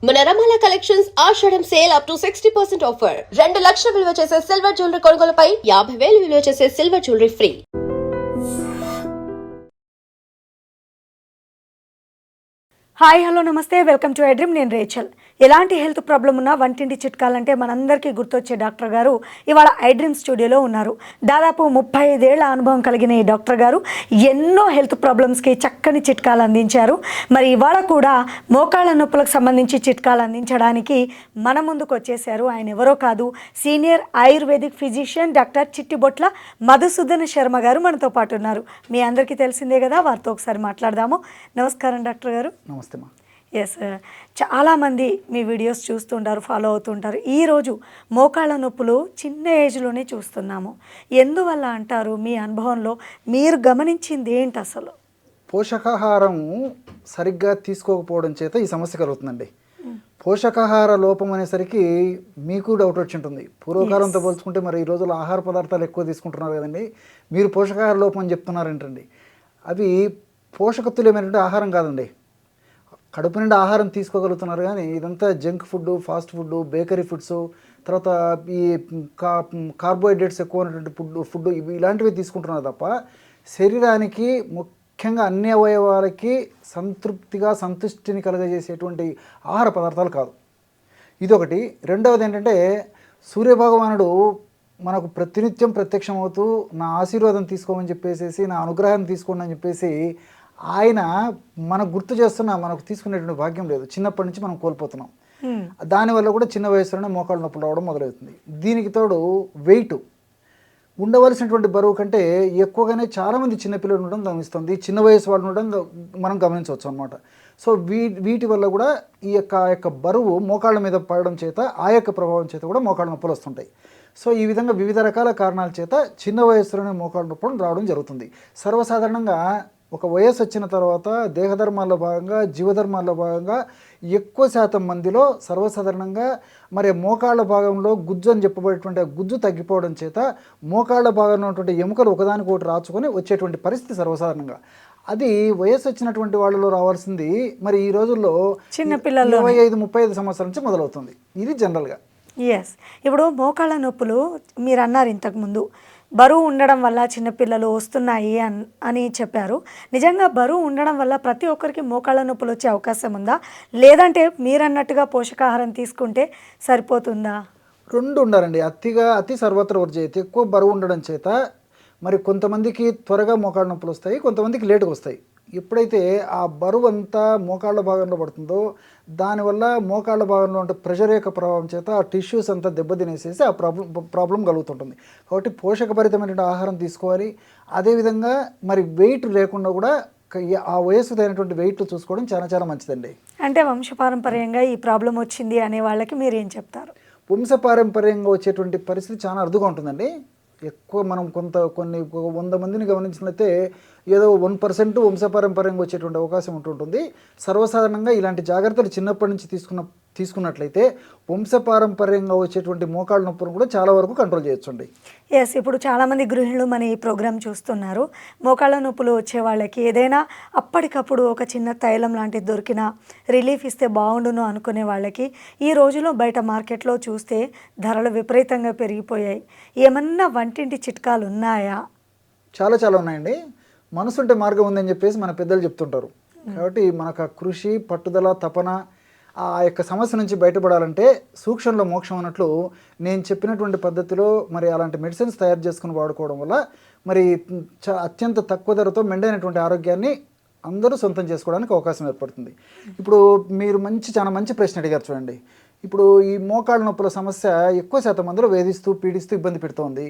మన Ramala collections Ashadham sale up to 60% offer. 2 లక్షల విలువ చేసే సిల్వర్ జ్యువెలరీ కొనుగోలుపై 50,000 విలువ చేసే silver jewellery free. Hi hello నమస్తే, వెల్కమ్ టు ఐడ్రీమ్. నేను రేచల్. ఎలాంటి హెల్త్ ప్రాబ్లం ఉన్నా వంటింటి చిట్కాలంటే మనందరికీ గుర్తొచ్చే డాక్టర్ గారు ఇవాళ ఐడ్రీమ్ స్టూడియోలో ఉన్నారు. దాదాపు 35 ఏళ్ల అనుభవం కలిగిన ఈ డాక్టర్ గారు ఎన్నో హెల్త్ ప్రాబ్లమ్స్కి చక్కని చిట్కాలు అందించారు. మరి ఇవాళ కూడా మోకాళ్ళ నొప్పులకు సంబంధించి చిట్కాలు అందించడానికి మన ముందుకు వచ్చేసారు. ఆయన ఎవరో కాదు, senior ayurvedic physician doctor Chittibotla Madhusudana Sharma గారు మనతో పాటు ఉన్నారు. మీ అందరికీ తెలిసిందే కదా, వారితో ఒకసారి మాట్లాడదాము. నమస్కారం డాక్టర్ గారు. నమస్తే మా. ఎస్, చాలామంది మీ వీడియోస్ చూస్తుంటారు, ఫాలో అవుతుంటారు. ఈరోజు మోకాళ్ళ నొప్పులు చిన్న ఏజ్లోనే చూస్తున్నాము. ఎందువల్ల అంటారు? మీ అనుభవంలో మీరు గమనించింది ఏంటి అసలు? పోషకాహారం సరిగ్గా తీసుకోకపోవడం చేత ఈ సమస్య కలుగుతుందండి. పోషకాహార లోపం అనేసరికి మీకు డౌట్ వచ్చి ఉంటుంది. పూర్వకాలంతో పోల్చుకుంటే మరి ఈ రోజుల్లో ఆహార పదార్థాలు ఎక్కువ తీసుకుంటున్నారు కదండి, మీరు పోషకాహార లోపం అని చెప్తున్నారేంటండి? అవి పోషకతుల్యమైనటువంటి ఆహారం కాదండి. కడుపు నిండా ఆహారం తీసుకోగలుగుతున్నారు కానీ ఇదంతా junk food, fast food, bakery foods, తర్వాత ఈ కార్బోహైడ్రేట్స్ ఎక్కువ ఉన్నటువంటి ఫుడ్ ఇవి ఇలాంటివి తీసుకుంటున్నారు తప్ప శరీరానికి ముఖ్యంగా అన్ని అవయవాలకి సంతుష్టిని కలుగజేసేటువంటి ఆహార పదార్థాలు కాదు. ఇదొకటి. రెండవది ఏంటంటే, సూర్యభగవానుడు మనకు ప్రతినిత్యం ప్రత్యక్షమవుతూ నా ఆశీర్వాదం తీసుకోమని చెప్పేసి, నా అనుగ్రహాన్ని తీసుకోండి అని చెప్పేసి ఆయన మనకు గుర్తు చేస్తున్నా మనకు తీసుకునేటువంటి భాగ్యం లేదు. చిన్నప్పటి నుంచి మనం కోల్పోతున్నాం. దానివల్ల కూడా చిన్న వయసులోనే మోకాళ్ళ నొప్పులు రావడం మొదలవుతుంది. దీనికి తోడు వెయిట్ ఉండవలసినటువంటి బరువు కంటే ఎక్కువగానే చాలామంది చిన్నపిల్లలు ఉండడం గమనిస్తుంది. చిన్న వయసు వాళ్ళు ఉండడం మనం గమనించవచ్చు అనమాట. సో వీటి వల్ల కూడా ఈ యొక్క బరువు మోకాళ్ళ మీద పడడం చేత ఆ యొక్క ప్రభావం చేత కూడా మోకాళ్ళ నొప్పులు వస్తుంటాయి. సో ఈ విధంగా వివిధ రకాల కారణాల చేత చిన్న వయసులోనే మోకాళ్ళ నొప్పులు రావడం జరుగుతుంది. సర్వసాధారణంగా ఒక వయసు వచ్చిన తర్వాత దేహధర్మాల్లో భాగంగా, జీవధర్మాల్లో భాగంగా ఎక్కువ శాతం మందిలో సర్వసాధారణంగా మరి మోకాళ్ళ భాగంలో గుజ్జు అని చెప్పబడేటువంటి గుజ్జు తగ్గిపోవడం చేత మోకాళ్ళ భాగంలో ఉన్నటువంటి ఎముకలు ఒకదానికొకటి రాచుకొని వచ్చేటువంటి పరిస్థితి సర్వసాధారణంగా. అది వయసు వచ్చినటువంటి వాళ్ళలో రావాల్సింది మరి ఈ రోజుల్లో చిన్నపిల్లలు 25-35 సంవత్సరాల నుంచి మొదలవుతుంది. ఇది జనరల్గా. ఎస్, ఇప్పుడు మోకాళ్ళ నొప్పులు మీరు అన్నారు ఇంతకుముందు బరువు ఉండడం వల్ల చిన్నపిల్లలు వస్తున్నాయి అని చెప్పారు. నిజంగా బరువు ఉండడం వల్ల ప్రతి ఒక్కరికి మోకాళ్ళ నొప్పులు వచ్చే అవకాశం ఉందా, లేదంటే మీరు అన్నట్టుగా పోషకాహారం తీసుకుంటే సరిపోతుందా? రెండు ఉండాలండి. అతి సర్వత్ర వర్జయతి. ఎక్కువ బరువు ఉండడం చేత మరి కొంతమందికి త్వరగా మోకాళ్ళ నొప్పులు వస్తాయి, కొంతమందికి లేటుగా వస్తాయి. ఎప్పుడైతే ఆ బరువు అంతా మోకాళ్ళ భాగంలో పడుతుందో దానివల్ల మోకాళ్ళ భాగంలో ఉంటే ప్రెషర్ యొక్క ప్రభావం చేత ఆ టిష్యూస్ అంతా దెబ్బతినేసేసి ఆ ప్రాబ్లం కలుగుతుంటుంది. కాబట్టి పోషకభరితమైనటువంటి ఆహారం తీసుకోవాలి. అదేవిధంగా మరి వెయిట్ లేకుండా కూడా ఆ వయసు అయినటువంటి వెయిట్లు చూసుకోవడం చాలా చాలా మంచిదండి. అంటే వంశపారంపర్యంగా ఈ ప్రాబ్లం వచ్చింది అనే వాళ్ళకి మీరు ఏం చెప్తారు? వంశపారంపర్యంగా వచ్చేటువంటి పరిస్థితి చాలా అరుదుగా ఉంటుందండి. ఎక్కువ మనం కొన్ని 100 మందిని గమనించినట్లయితే ఏదో 1% వంశపారంపర్యంగా వచ్చేటువంటి అవకాశం ఉంటుంటుంది. సర్వసాధారణంగా ఇలాంటి జాగ్రత్తలు చిన్నప్పటి నుంచి తీసుకున్నట్లయితే వంశపారంపర్యంగా వచ్చేటువంటి మోకాళ్ళ నొప్పులను కూడా చాలా వరకు కంట్రోల్ చేయొచ్చండి. ఎస్, ఇప్పుడు చాలామంది గృహిణులు మన ఈ ప్రోగ్రామ్ చూస్తున్నారు. మోకాళ్ళ నొప్పులు వచ్చే వాళ్ళకి ఏదైనా అప్పటికప్పుడు ఒక చిన్న తైలం లాంటిది దొరికినా రిలీఫ్ ఇస్తే బాగుండును అనుకునే వాళ్ళకి ఈ రోజులో బయట మార్కెట్లో చూస్తే ధరలు విపరీతంగా పెరిగిపోయాయి. ఏమన్నా వంటింటి చిట్కాలు ఉన్నాయా? చాలా ఉన్నాయండి. మనసుంటే మార్గం ఉందని చెప్పేసి మన పెద్దలు చెప్తుంటారు. కాబట్టి మనకు కృషి, పట్టుదల, తపన ఆ యొక్క సమస్య నుంచి బయటపడాలంటే సూక్ష్మంలో మోక్షం అన్నట్లు నేను చెప్పినటువంటి పద్ధతిలో మరి అలాంటి మెడిసిన్స్ తయారు చేసుకుని వాడుకోవడం వల్ల మరి అత్యంత తక్కువ ధరతో మెండైనటువంటి ఆరోగ్యాన్ని అందరూ సొంతం చేసుకోవడానికి అవకాశం ఏర్పడుతుంది. ఇప్పుడు మీరు చాలా మంచి ప్రశ్న అడిగారు చూడండి. ఇప్పుడు ఈ మోకాళ్ళ నొప్పుల సమస్య ఎక్కువ శాతం మందిలో వేధిస్తూ పీడిస్తూ ఇబ్బంది పెడుతోంది.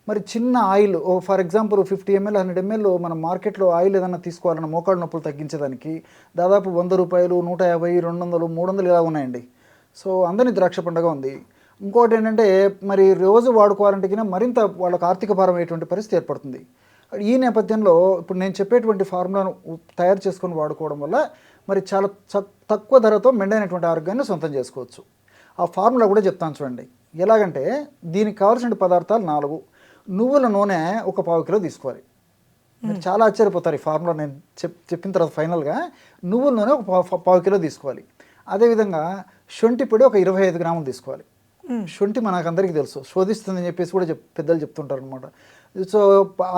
మరి చిన్న oil, for example 50 ml 100 ml మనం మార్కెట్లో ఆయిల్ ఏదైనా తీసుకోవాలన్న మోకాళ్ళ నొప్పులు తగ్గించడానికి దాదాపు 100 రూపాయలు, 150, 200, 300 ఇలా ఉన్నాయండి. సో అందరినీ ద్రాక్ష పండుగ ఉంది. ఇంకోటి ఏంటంటే మరి రోజు వాడుకోవాలంటే మరింత వాళ్ళకు ఆర్థిక భారం అయ్యేటువంటి పరిస్థితి ఏర్పడుతుంది. ఈ నేపథ్యంలో ఇప్పుడు నేను చెప్పేటువంటి ఫార్ములాను తయారు చేసుకొని వాడుకోవడం వల్ల మరి చాలా తక్కువ ధరతో మెండైనటువంటి ఆరోగ్యాన్ని సొంతం చేసుకోవచ్చు. ఆ ఫార్ములా కూడా చెప్తాను చూడండి. ఎలాగంటే దీనికి కావాల్సిన పదార్థాలు 4. నువ్వుల నూనె 1 పావు కిలో తీసుకోవాలి. మీరు చాలా ఆశ్చర్యపోతారు ఈ ఫార్ములా నేను చెప్పిన తర్వాత ఫైనల్గా. నువ్వుల నూనె 1 పావు కిలో తీసుకోవాలి. అదేవిధంగా శొంఠి పొడి ఒక 25 గ్రాములు తీసుకోవాలి. శొంఠి మనకు అందరికీ తెలుసు, శోధిస్తుందని చెప్పేసి కూడా పెద్దలు చెప్తుంటారు అనమాట. సో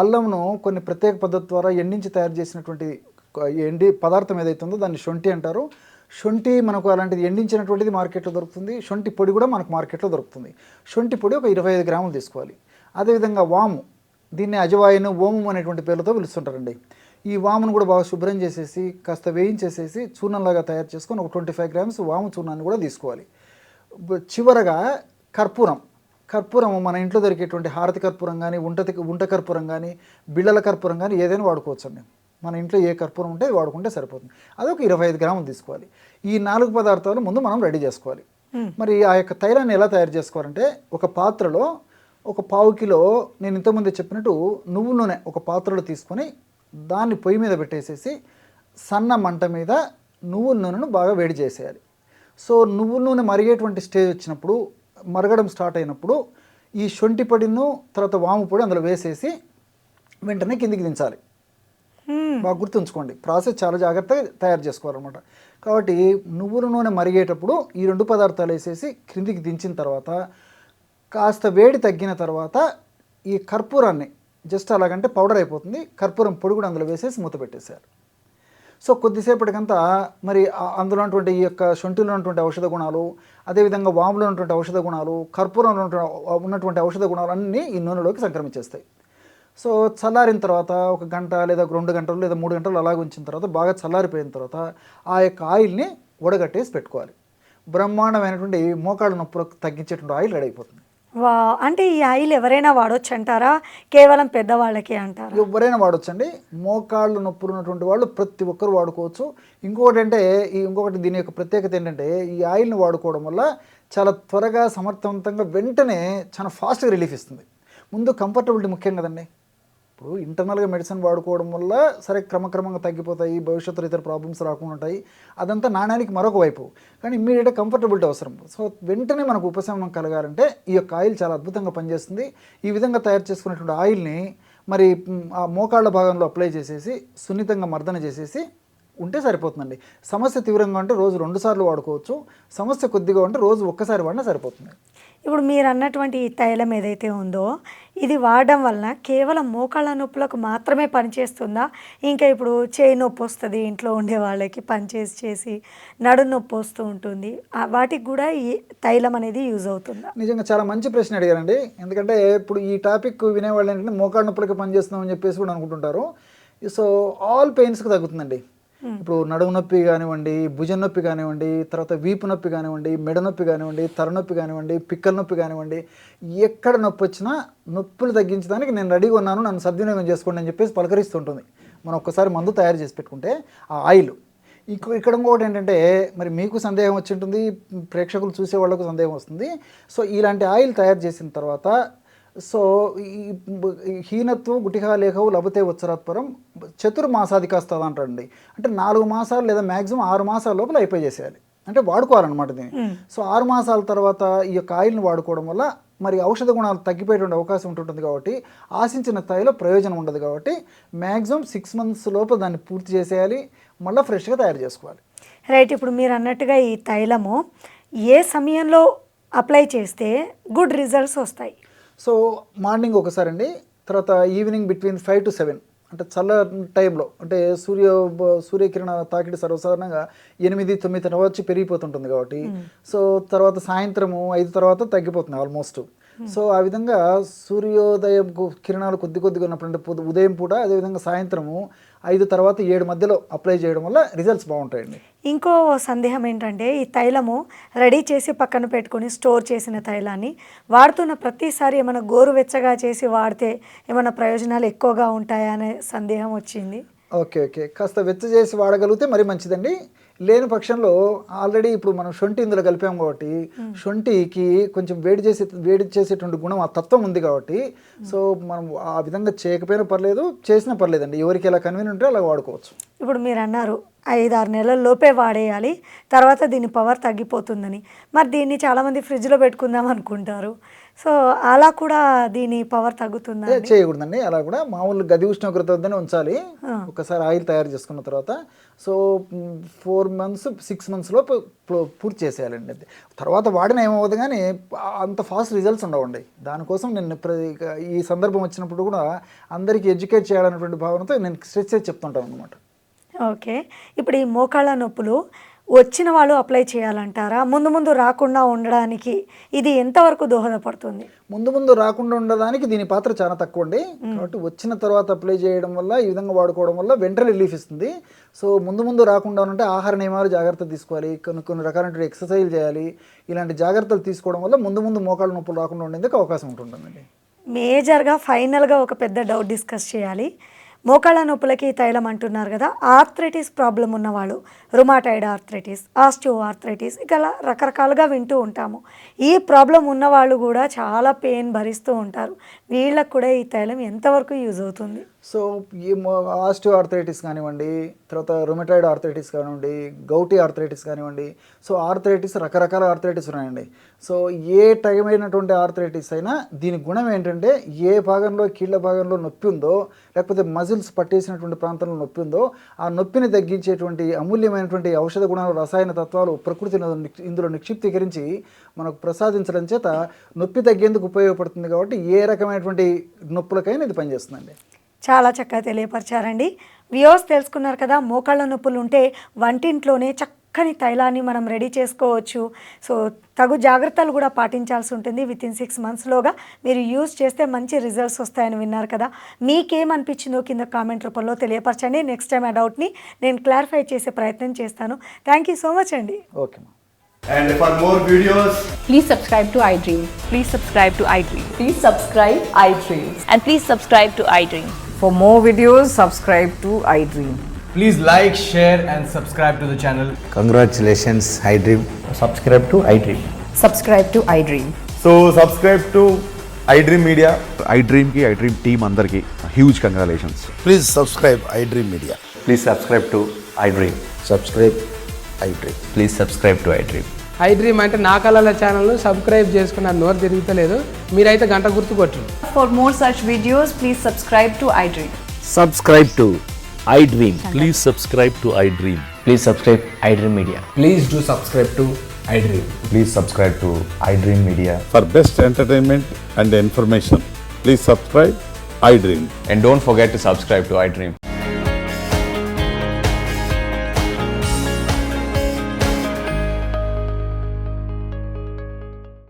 అల్లంను కొన్ని ప్రత్యేక పద్ధతి ద్వారా ఎండించి తయారు చేసినటువంటి ఎండి పదార్థం ఏదైతే ఉందో దాన్ని శొంఠి అంటారు. శొంఠి మనకు అలాంటిది ఎండించినటువంటిది మార్కెట్లో దొరుకుతుంది. శొంఠి పొడి కూడా మనకు మార్కెట్లో దొరుకుతుంది. శొంఠి పొడి ఒక 25 గ్రాములు తీసుకోవాలి. అదేవిధంగా వాము, దీన్ని అజవాయిను, ఓమం అనేటువంటి పేర్లతో పిలుస్తుంటారండి. ఈ వామును కూడా బాగా శుభ్రం చేసేసి కాస్త వేయించేసేసి చూర్ణంలాగా తయారు చేసుకొని ఒక 25 గ్రామ్స్ వాము చూర్ణాన్ని కూడా తీసుకోవాలి. చివరగా కర్పూరం మన ఇంట్లో దొరికేటువంటి హారతి కర్పూరం కానీ, ఉంట కర్పూరం కానీ, బిళ్ళల కర్పూరం కానీ ఏదైనా వాడుకోవచ్చండి. మన ఇంట్లో ఏ కర్పూరం ఉంటే వాడుకుంటే సరిపోతుంది. అదొక 25 గ్రాములు తీసుకోవాలి. ఈ 4 పదార్థాలు ముందు మనం రెడీ చేసుకోవాలి. మరి ఆ యొక్క తైలాన్ని ఎలా తయారు చేసుకోవాలంటే, ఒక పాత్రలో ఒక 1/2 కిలో, నేను ఇంతకుముందు చెప్పినట్టు నువ్వుల నూనె ఒక పాత్రలో తీసుకొని దాన్ని పొయ్యి మీద పెట్టేసేసి సన్న మంట మీద నువ్వుల నూనెను బాగా వేడి చేసేయాలి. సో నువ్వుల నూనె మరిగేటువంటి స్టేజ్ వచ్చినప్పుడు, మరగడం స్టార్ట్ అయినప్పుడు ఈ శొంఠి పొడిను తర్వాత వాము పొడి అందులో వేసేసి వెంటనే కిందికి దించాలి. బాగా గుర్తుంచుకోండి, ప్రాసెస్ చాలా జాగ్రత్తగా తయారు చేసుకోవాలన్నమాట. కాబట్టి నువ్వుల నూనె మరిగేటప్పుడు ఈ 2 పదార్థాలు వేసేసి క్రిందికి దించిన తర్వాత కాస్త వేడి తగ్గిన తర్వాత ఈ కర్పూరాన్ని జస్ట్ అలాగంటే పౌడర్ అయిపోతుంది, కర్పూరం పొడి కూడా అందులో వేసేసి మూత పెట్టేశారు. సో కొద్దిసేపటికంతా మరి అందులో ఉన్నటువంటి ఈ యొక్క శొంఠిలో ఉన్నటువంటి ఔషధ గుణాలు, అదేవిధంగా వాములో ఉన్నటువంటి ఔషధ గుణాలు, కర్పూరంలో ఉన్నటువంటి ఔషధ గుణాలు అన్నీ ఈ నూనెలోకి సంక్రమించేస్తాయి. సో చల్లారిన తర్వాత ఒక గంట లేదా 2 గంటలు లేదా 3 గంటలు అలాగ ఉంచిన తర్వాత బాగా చల్లారిపోయిన తర్వాత ఆ యొక్క ఆయిల్ని వడగట్టేసి పెట్టుకోవాలి. బ్రహ్మాండమైనటువంటి మోకాళ్ళ నొప్పులకు తగ్గించేటువంటి ఆయిల్ రెడీ అయిపోతుంది. వా, అంటే ఈ ఆయిల్ ఎవరైనా వాడొచ్చు అంటారా, కేవలం పెద్దవాళ్ళకి అంటారా? ఎవరైనా వాడొచ్చండి. మోకాళ్ళు నొప్పులు ఉన్నటువంటి వాళ్ళు ప్రతి ఒక్కరు వాడుకోవచ్చు. ఇంకొకటి దీని యొక్క ప్రత్యేకత ఏంటంటే, ఈ ఆయిల్ని వాడుకోవడం వల్ల చాలా త్వరగా సమర్థవంతంగా వెంటనే చాలా ఫాస్ట్గా రిలీఫ్ ఇస్తుంది. ముందు కంఫర్టబిలిటీ ముఖ్యం కదండి. ఇప్పుడు ఇంటర్నల్గా మెడిసిన్ వాడుకోవడం వల్ల సరే క్రమక్రమంగా తగ్గిపోతాయి, భవిష్యత్తులో ఇతర ప్రాబ్లమ్స్ రాకుండా ఉంటాయి, అదంతా నాణ్యానికి మరొక వైపు. కానీ ఇమ్మీడియట్గా కంఫర్టబిలిటీ అవసరం. సో వెంటనే మనకు ఉపశమనం కలగాలంటే ఈ యొక్క ఆయిల్ చాలా అద్భుతంగా పనిచేస్తుంది. ఈ విధంగా తయారు చేసుకున్నటువంటి ఆయిల్ని మరి ఆ మోకాళ్ళ భాగంలో అప్లై చేసేసి సున్నితంగా మర్దన చేసేసి ఉంటే సరిపోతుందండి. సమస్య తీవ్రంగా ఉంటే రోజు 2 సార్లు వాడుకోవచ్చు. సమస్య కొద్దిగా ఉంటే రోజు ఒక్కసారి వాడినా సరిపోతుంది. ఇప్పుడు మీరు అన్నటువంటి ఈ తైలం ఏదైతే ఉందో ఇది వాడడం వలన కేవలం మోకాళ్ళ నొప్పులకు మాత్రమే పనిచేస్తుందా? ఇంకా ఇప్పుడు చేయి నొప్పి వస్తుంది ఇంట్లో ఉండే వాళ్ళకి, పనిచేసి నడు నొప్పి వస్తూ ఉంటుంది, వాటికి కూడా ఈ తైలం అనేది యూజ్ అవుతుందా? నిజంగా చాలా మంచి ప్రశ్న అడిగారండి. ఎందుకంటే ఇప్పుడు ఈ టాపిక్ వినేవాళ్ళు ఏంటంటే మోకాళ్ళ నొప్పులకి పనిచేస్తున్నామని చెప్పేసి కూడా అనుకుంటుంటారు. సో ఆల్ పెయిన్స్కి తగ్గుతుందండి. ఇప్పుడు నడుము నొప్పి కానివ్వండి, భుజం నొప్పి కానివ్వండి, తర్వాత వీపు నొప్పి కానివ్వండి, మెడ నొప్పి కానివ్వండి, తలనొప్పి కానివ్వండి, పిక్కల నొప్పి కానివ్వండి, ఎక్కడ నొప్పి వచ్చినా నొప్పులు తగ్గించడానికి నేను రెడీగా ఉన్నాను, నన్ను సద్వినియోగం చేసుకోండి అని చెప్పేసి పలకరిస్తుంటుంది. మనం ఒక్కసారి మందు తయారు చేసి పెట్టుకుంటే ఆ ఆయిల్. ఇక్కడ ఇంకొకటి ఏంటంటే, మరి మీకు సందేహం వచ్చి ఉంటుంది, ప్రేక్షకులు చూసే వాళ్ళకు సందేహం వస్తుంది. సో ఇలాంటి ఆయిల్ తయారు చేసిన తర్వాత సో ఈ హీనత్వం గుటిహా లేఖవు లభతే ఉత్సరాత్పరం చతుర్మాసాధికాస్తది అంటారండి. అంటే 4 మాసాలు లేదా మ్యాక్సిమం 6 మాసాల లోపల అయిపోయి చేసేయాలి, అంటే వాడుకోవాలన్నమాట దీన్ని. సో 6 మాసాల తర్వాత ఈ యొక్క ఆయిల్ని వాడుకోవడం వల్ల మరి ఔషధ గుణాలు తగ్గిపోయేటువంటి అవకాశం ఉంటుంటుంది. కాబట్టి ఆశించిన స్థాయిలో ప్రయోజనం ఉండదు. కాబట్టి మ్యాక్సిమం 6 మంత్స్ లోపల దాన్ని పూర్తి చేసేయాలి, మళ్ళీ ఫ్రెష్గా తయారు చేసుకోవాలి. రైట్. ఇప్పుడు మీరు అన్నట్టుగా ఈ తైలము ఏ సమయంలో అప్లై చేస్తే గుడ్ రిజల్ట్స్ వస్తాయి? సో మార్నింగ్ ఒకసారి అండి, తర్వాత ఈవినింగ్ బిట్వీన్ 5 to 7, అంటే చల్ల టైంలో, అంటే సూర్యకిరణ తాకిడి సర్వసాధారణంగా 8-9 తర్వాత వచ్చి పెరిగిపోతుంటుంది కాబట్టి సో తర్వాత సాయంత్రము 5 తర్వాత తగ్గిపోతుంది ఆల్మోస్ట్. సో ఆ విధంగా సూర్యోదయం కిరణాలు కొద్దిగా ఉన్నప్పుడు, అంటే ఉదయం పూట, అదేవిధంగా సాయంత్రము 5 తర్వాత 7 మధ్యలో అప్లై చేయడం వల్ల రిజల్ట్స్ బాగుంటాయండి. ఇంకో సందేహం ఏంటంటే, ఈ తైలము రెడీ చేసి పక్కన పెట్టుకొని స్టోర్ చేసిన తైలాన్ని వాడుతున్న ప్రతిసారి ఏమైనా గోరువెచ్చగా చేసి వాడితే ఏమైనా ప్రయోజనాలు ఎక్కువగా ఉంటాయా అనే సందేహం వచ్చింది. ఓకే, కాస్త వెచ్చ చేసి వాడగలిగితే మరి మంచిదండి. లేని పక్షంలో ఆల్రెడీ ఇప్పుడు మనం శొంఠి ఇందులో కలిపాం కాబట్టి శొంఠికి కొంచెం వేడి చేసేటువంటి గుణం, ఆ తత్వం ఉంది కాబట్టి సో మనం ఆ విధంగా చేయకపోయినా పర్లేదు, చేసినా పర్లేదండి. ఎవరికి ఎలా కన్వీనియంట్ ఉంటే అలా వాడుకోవచ్చు. ఇప్పుడు మీరు అన్నారు 5-6 నెలల లోపే వాడేయాలి, తర్వాత దీని పవర్ తగ్గిపోతుందని. మరి దీన్ని చాలామంది ఫ్రిడ్జ్లో పెట్టుకుందాం అనుకుంటారు. సో అలా కూడా దీని పవర్ తగ్గుతుందా? చేయకూడదండి. అలా కూడా మామూలు గది ఉష్ణోగ్రత వద్దనే ఉంచాలి. ఒకసారి ఆయిల్ తయారు చేసుకున్న తర్వాత సో 4 months 6 monthsలో పూర్తి చేసేయాలండి. అది తర్వాత వాడిన ఏమవుతుంది కానీ అంత ఫాస్ట్ రిజల్ట్స్ ఉండవండి. దానికోసం నేను ఈ సందర్భం వచ్చినప్పుడు కూడా అందరికీ ఎడ్యుకేట్ చేయాలనేటువంటి భావనతో నేను స్ట్రెచ్ చేసి చెప్తుంటాను అనమాట. ఓకే, ఇప్పుడు ఈ మోకాళ్ళ నొప్పులు వచ్చిన వాళ్ళు అప్లై చేయాలంటారా? ముందు రాకుండా ఉండడానికి ఇది ఎంతవరకు దోహదపడుతుంది? ముందు రాకుండా ఉండడానికి దీని పాత్ర చాలా తక్కువ అండి. కాబట్టి వచ్చిన తర్వాత అప్లై చేయడం వల్ల, ఈ విధంగా వాడుకోవడం వల్ల వెంటనే రిలీఫ్ ఇస్తుంది. సో ముందు రాకుండా ఉంటే ఆహార నియమాలు జాగ్రత్త తీసుకోవాలి, కొన్ని రకాలైన ఎక్సర్సైజ్ చేయాలి. ఇలాంటి జాగ్రత్తలు తీసుకోవడం వల్ల ముందు మోకాళ్ళ నొప్పులు రాకుండా ఉండేందుకు అవకాశం ఉంటుందండి. మేజర్గా ఫైనల్గా ఒక పెద్ద డౌట్ డిస్కస్ చేయాలి. మోకాళ్ళ నొప్పులకి తైలం అంటున్నారు కదా, ఆర్థరైటిస్ ప్రాబ్లం ఉన్నవాళ్ళు, రుమాటాయిడ్ ఆర్థరైటిస్, ఆస్టియో ఆర్థరైటిస్, ఇక అలా రకరకాలుగా వింటూ ఉంటాము. ఈ ప్రాబ్లం ఉన్నవాళ్ళు కూడా చాలా పెయిన్ భరిస్తూ ఉంటారు. వీళ్ళకు కూడా ఈ తైలం ఎంతవరకు యూజ్ అవుతుంది? సో ఈ ఆస్టియో ఆర్థరైటిస్ కానివ్వండి, తర్వాత రొమటాయిడ్ ఆర్థరైటిస్ కానివ్వండి, గౌటీ ఆర్థరైటిస్ కానివ్వండి, సో ఆర్థరైటిస్ రకరకాల ఆర్థరైటిస్ ఉన్నాయండి. సో ఏ టైం అయినటువంటి ఆర్థరైటిస్ అయినా దీని గుణం ఏంటంటే, ఏ భాగంలో కీళ్ళ భాగంలో నొప్పి ఉందో, లేకపోతే మజిల్స్ పట్టేసినటువంటి ప్రాంతంలో నొప్పి ఉందో, ఆ నొప్పిని తగ్గించేటువంటి అమూల్యమైనటువంటి ఔషధ గుణాలు, రసాయన తత్వాలు ప్రకృతిని ఇందులో నిక్షిప్తీకరించి మనకు ప్రసాదించడం చేత నొప్పి తగ్గేందుకు ఉపయోగపడుతుంది. కాబట్టి ఏ రకమైనటువంటి నొప్పులకైనా ఇది పనిచేస్తుందండి. చాలా చక్కగా తెలియపరిచారండి. వ్యూవర్స్ తెలుసుకున్నారు కదా, మోకాళ్ళ నొప్పులు ఉంటే వంటింట్లోనే చక్కని తైలాన్ని మనం రెడీ చేసుకోవచ్చు. సో తగు జాగ్రత్తలు కూడా పాటించాల్సి ఉంటుంది. వితిన్ 6 monthsలోగా మీరు యూజ్ చేస్తే మంచి రిజల్ట్స్ వస్తాయని విన్నారు కదా. మీకేమనిపించిందో కింద కామెంట్ రూపంలో తెలియపరచండి. నెక్స్ట్ టైం ఆ డౌట్ని నేను క్లారిఫై చేసే ప్రయత్నం చేస్తాను. థ్యాంక్ యూ సో మచ్ అండి. Okay. And for more videos, Please subscribe to iDream. Please subscribe to iDream. Please subscribe iDream. And please subscribe to iDream. For more videos, subscribe to iDream. please like, share and subscribe to the channel. Congratulations, iDream. Subscribe to iDream. Subscribe to iDream. So subscribe to iDream Media. iDream team andarki huge congratulations. Please subscribe iDream Media. Please subscribe to iDream. Subscribe iDream. Please subscribe to iDream. iDream అంటే నా కళల ఛానల్ను subscribe చేసుకున్న నోరు తిరుగుతలేదు, మీరైతే గంట గుర్తు కొట్టండి. For more such videos, please subscribe to iDream. Subscribe to iDream. Please subscribe to iDream. Please subscribe iDream Media. Please do subscribe to iDream. Please subscribe to iDream Media. For best entertainment and information, please subscribe iDream. And don't forget to subscribe to iDream.